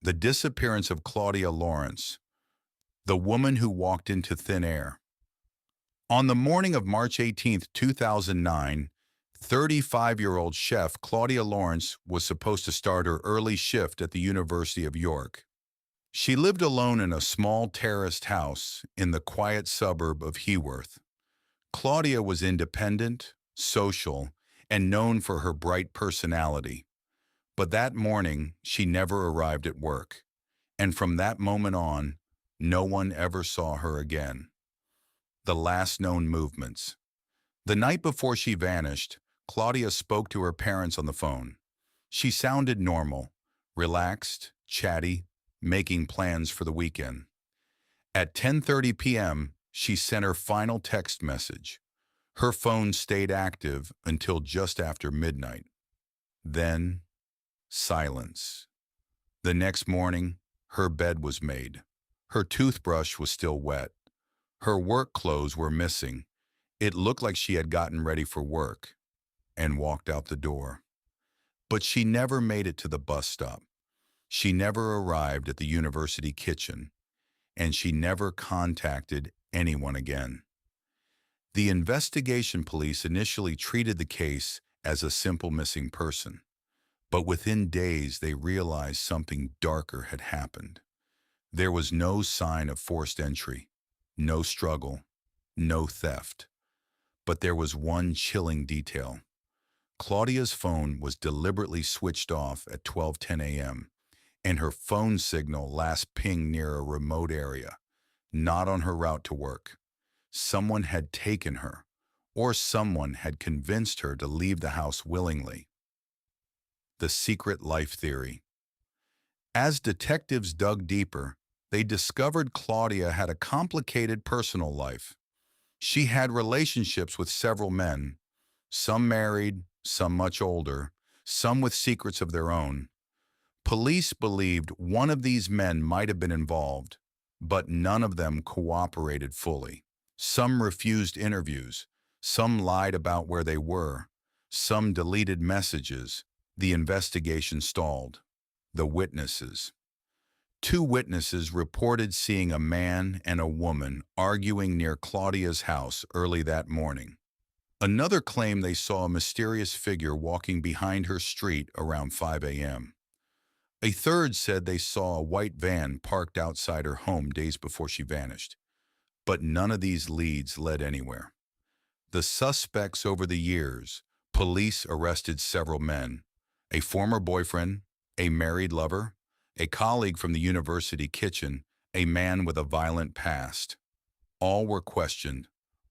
The disappearance of Claudia Lawrence, the woman who walked into thin air. On the morning of March 18, 2009, 35-year-old chef Claudia Lawrence was supposed to start her early shift at the University of York. She lived alone in a small terraced house in the quiet suburb of Heworth. Claudia was independent, social, and known for her bright personality. But that morning, she never arrived at work, and from that moment on, no one ever saw her again. The last known movements. The night before she vanished, Claudia spoke to her parents on the phone. She sounded normal, relaxed, chatty, making plans for the weekend. At 10:30 p.m., she sent her final text message. Her phone stayed active until just after midnight. Then, silence. The next morning, her bed was made. Her toothbrush was still wet. Her work clothes were missing. It looked like she had gotten ready for work and walked out the door. But she never made it to the bus stop. She never arrived at the university kitchen, and she never contacted anyone again. The investigation police initially treated the case as a simple missing person, but within days they realized something darker had happened. There was no sign of forced entry, no struggle, no theft. But there was one chilling detail. Claudia's phone was deliberately switched off at 12:10 a.m., and her phone signal last pinged near a remote area, not on her route to work. Someone had taken her, or someone had convinced her to leave the house willingly. The secret life theory. As detectives dug deeper, they discovered Claudia had a complicated personal life. She had relationships with several men, some married, some much older, some with secrets of their own. Police believed one of these men might have been involved, but none of them cooperated fully. Some refused interviews, some lied about where they were, some deleted messages. The investigation stalled. The witnesses. Two witnesses reported seeing a man and a woman arguing near Claudia's house early that morning. Another claimed they saw a mysterious figure walking behind her street around 5 a.m. A third said they saw a white van parked outside her home days before she vanished. But none of these leads led anywhere. The suspects over the years, police arrested several men, a former boyfriend, a married lover, a colleague from the university kitchen, a man with a violent past. All were questioned.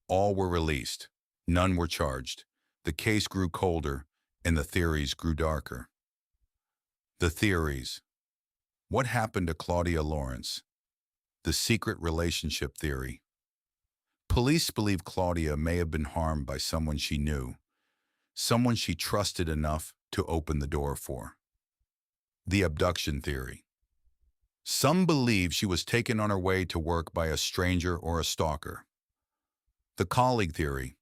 All were released. None were charged. The case grew colder, and the theories grew darker. The theories. What happened to Claudia Lawrence? The secret relationship theory. Police believe Claudia may have been harmed by someone she knew, someone she trusted enough to open the door for. The abduction theory. Some believe she was taken on her way to work by a stranger or a stalker. The colleague theory.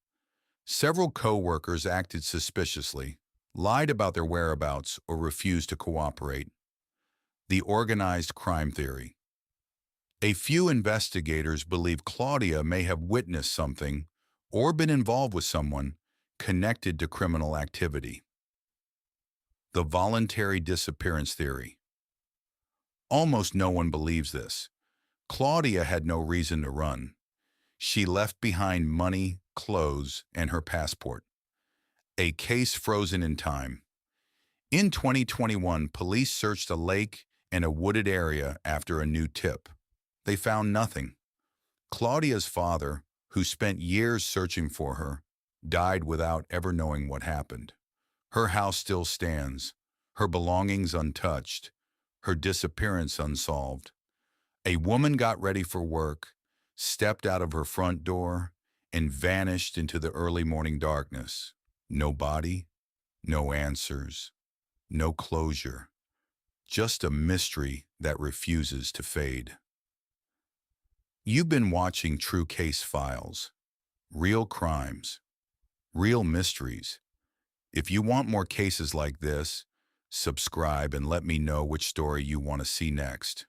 Several co-workers acted suspiciously, lied about their whereabouts, or refused to cooperate. The organized crime theory. A few investigators believe Claudia may have witnessed something or been involved with someone connected to criminal activity. The voluntary disappearance theory. Almost no one believes this. Claudia had no reason to run. She left behind money, clothes, and her passport. A case frozen in time. In 2021, police searched a lake and a wooded area after a new tip. They found nothing. Claudia's father, who spent years searching for her, died without ever knowing what happened. Her house still stands, her belongings untouched, her disappearance unsolved. A woman got ready for work, stepped out of her front door, and vanished into the early morning darkness. No body, no answers, no closure. Just a mystery that refuses to fade. You've been watching True Case Files. Real crimes, real mysteries. If you want more cases like this, subscribe, and let me know which story you want to see next.